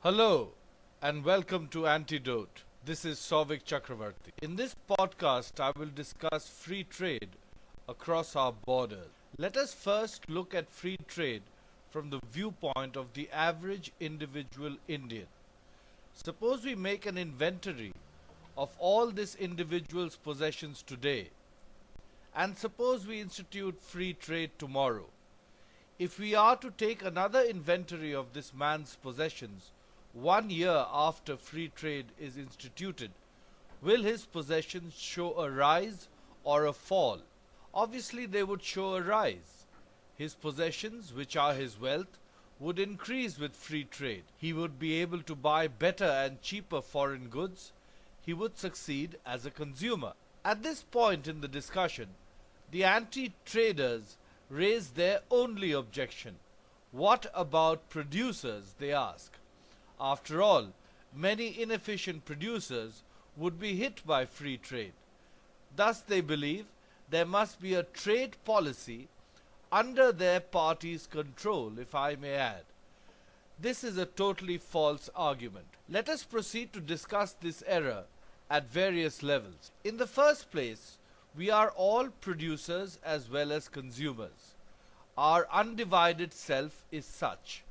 Hello and welcome to Antidote. This is Sauvik Chakraverti. In this podcast, I will discuss free trade across our borders. Let us first look at free trade from the viewpoint of the average individual Indian. Suppose we make an inventory of all this individual's possessions today, and suppose we institute free trade tomorrow. If we are to take another inventory of this man's possessions 1 year after free trade is instituted, will his possessions show a rise or a fall? Obviously, they would show a rise. His possessions, which are his wealth, would increase with free trade. He would be able to buy better and cheaper foreign goods. He would succeed as a consumer. At this point in the discussion, the anti-traders raise their only objection. What about producers, they ask. After all, many inefficient producers would be hit by free trade. Thus they believe there must be a trade policy under their party's control, if I may add. This is a totally false argument. Let us proceed to discuss this error at various levels. In the first place, we are all producers as well as consumers. Our undivided self is such.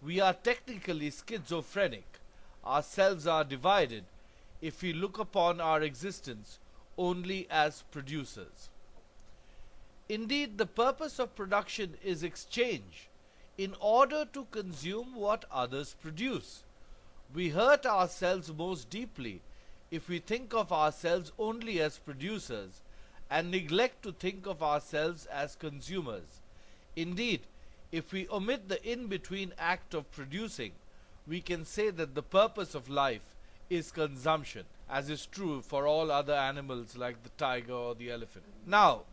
We are technically schizophrenic. Ourselves are divided if we look upon our existence only as producers. Indeed, the purpose of production is exchange in order to consume what others produce. We hurt ourselves most deeply if we think of ourselves only as producers and neglect to think of ourselves as consumers. Indeed, if we omit the in-between act of producing, we can say that the purpose of life is consumption, as is true for all other animals like the tiger or the elephant. Now,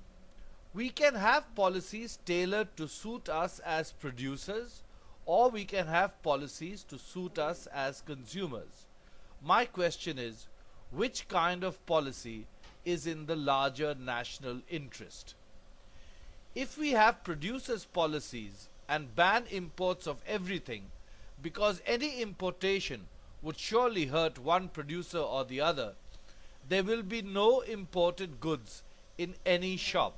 we can have policies tailored to suit us as producers, or we can have policies to suit us as consumers. My question is, which kind of policy is in the larger national interest? If we have producers' policies and ban imports of everything, because any importation would surely hurt one producer or the other, there will be no imported goods in any shop.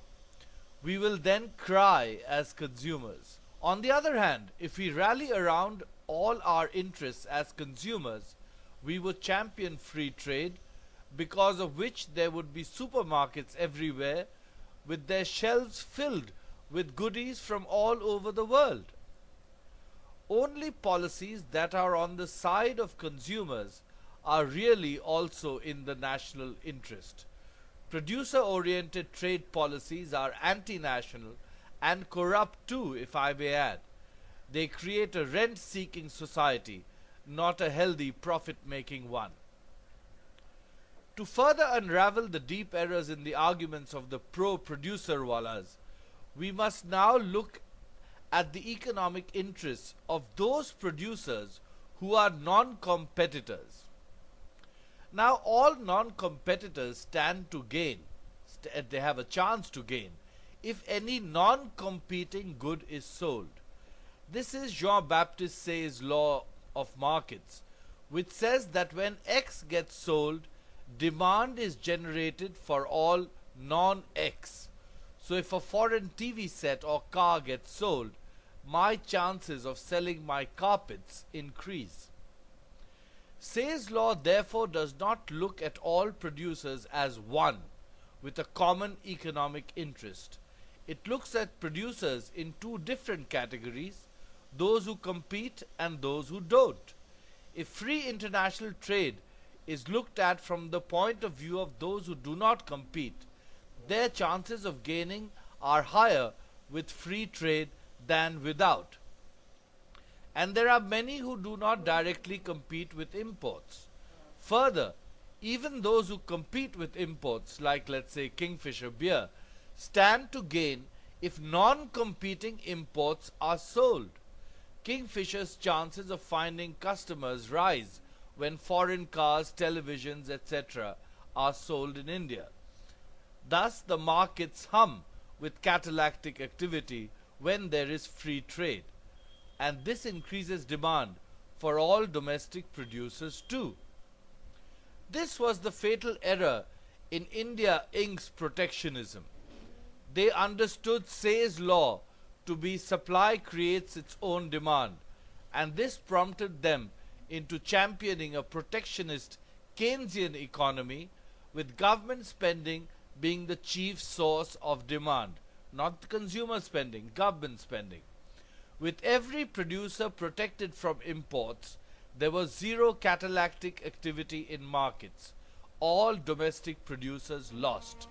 We will then cry as consumers. On the other hand, if we rally around all our interests as consumers, we would champion free trade, because of which there would be supermarkets everywhere with their shelves filled with goodies from all over the world. Only policies that are on the side of consumers are really also in the national interest. Producer-oriented trade policies are anti-national and corrupt too, if I may add. They create a rent-seeking society, not a healthy profit-making one. To further unravel the deep errors in the arguments of the pro-producer wallas, we must now look at the economic interests of those producers who are non-competitors. Now, all non-competitors stand to gain, they have a chance to gain, if any non-competing good is sold. This is Jean-Baptiste Say's law of markets, which says that when X gets sold, demand is generated for all non-X. So if a foreign TV set or car gets sold, my chances of selling my carpets increase. Say's law therefore does not look at all producers as one, with a common economic interest. It looks at producers in two different categories, those who compete and those who don't. If free international trade is looked at from the point of view of those who do not compete, their chances of gaining are higher with free trade than without. And there are many who do not directly compete with imports. Further, even those who compete with imports, like let's say Kingfisher beer, stand to gain if non-competing imports are sold. Kingfisher's chances of finding customers rise when foreign cars, televisions, etc. are sold in India. Thus, the markets hum with catalytic activity when there is free trade, and this increases demand for all domestic producers too. This was the fatal error in India Inc.'s protectionism. They understood Say's law to be supply creates its own demand, and this prompted them into championing a protectionist Keynesian economy, with government spending being the chief source of demand, not consumer spending, government spending. With every producer protected from imports, there was zero catalytic activity in markets. All domestic producers lost.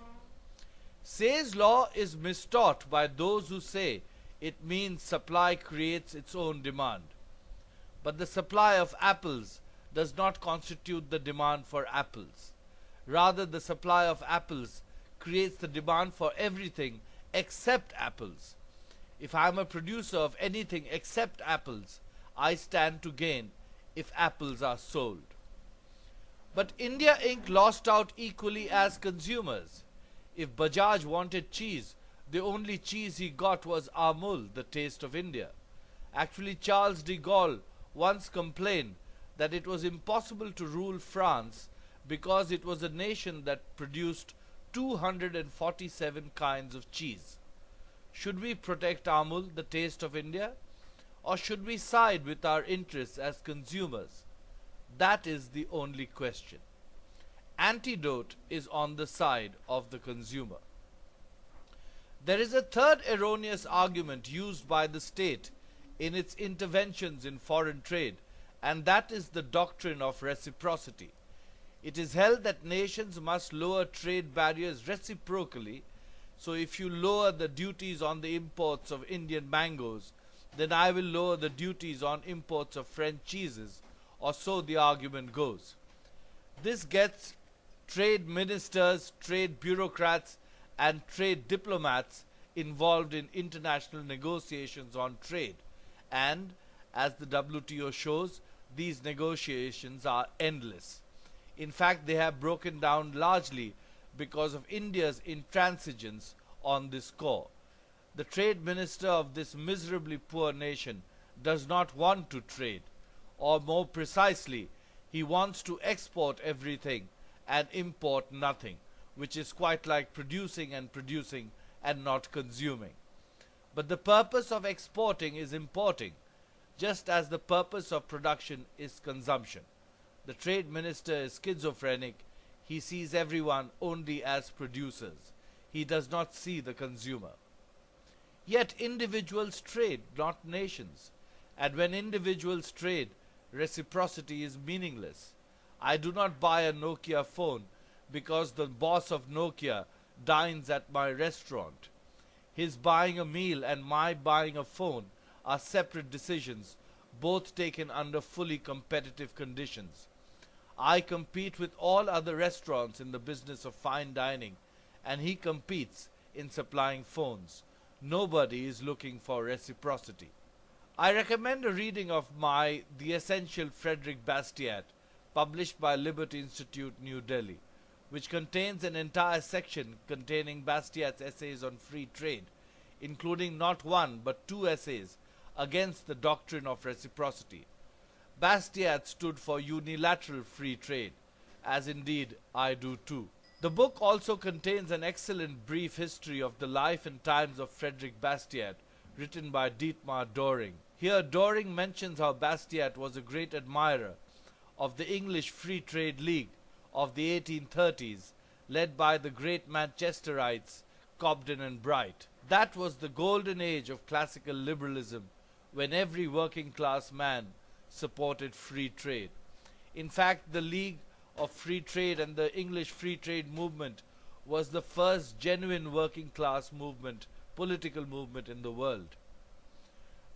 Say's law is mistaught by those who say it means supply creates its own demand. But the supply of apples does not constitute the demand for apples. Rather, the supply of apples creates the demand for everything except apples. If I am a producer of anything except apples, I stand to gain if apples are sold. But India Inc. lost out equally as consumers. If Bajaj wanted cheese, the only cheese he got was Amul, the taste of India. Actually, Charles de Gaulle once complained that it was impossible to rule France because it was a nation that produced 247 kinds of cheese. Should we protect Amul, the taste of India? Or should we side with our interests as consumers? That is the only question. Antidote is on the side of the consumer. There is a third erroneous argument used by the state in its interventions in foreign trade, and that is the doctrine of reciprocity. It is held that nations must lower trade barriers reciprocally, so if you lower the duties on the imports of Indian mangoes, then I will lower the duties on imports of French cheeses, or so the argument goes. This gets trade ministers, trade bureaucrats, and trade diplomats involved in international negotiations on trade, and as the WTO shows, these negotiations are endless. In fact, they have broken down largely because of India's intransigence on this score. The trade minister of this miserably poor nation does not want to trade, or more precisely, he wants to export everything and import nothing, which is quite like producing and not consuming. But the purpose of exporting is importing, just as the purpose of production is consumption. The trade minister is schizophrenic. He sees everyone only as producers. He does not see the consumer. Yet individuals trade, not nations. And when individuals trade, reciprocity is meaningless. I do not buy a Nokia phone because the boss of Nokia dines at my restaurant. His buying a meal and my buying a phone are separate decisions, both taken under fully competitive conditions. I compete with all other restaurants in the business of fine dining, and he competes in supplying phones. Nobody is looking for reciprocity. I recommend a reading of The Essential Frederic Bastiat, published by Liberty Institute, New Delhi, which contains an entire section containing Bastiat's essays on free trade, including not one but two essays against the doctrine of reciprocity. Bastiat stood for unilateral free trade, as indeed I do too. The book also contains an excellent brief history of the life and times of Frederic Bastiat, written by Dietmar Doring. Here Doring mentions how Bastiat was a great admirer of the English Free Trade League of the 1830s, led by the great Manchesterites Cobden and Bright. That was the golden age of classical liberalism, when every working class man supported free trade. In fact, the League of Free Trade and the English Free Trade movement was the first genuine working class movement, political movement in the world.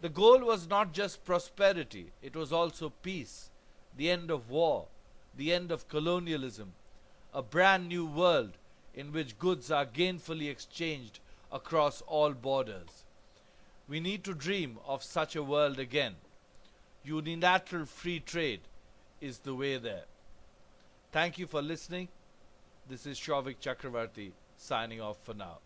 The goal was not just prosperity, it was also peace, the end of war, the end of colonialism, a brand new world in which goods are gainfully exchanged across all borders. We need to dream of such a world again. Unilateral free trade is the way there. Thank you for listening. This is Sauvik Chakraverti signing off for now.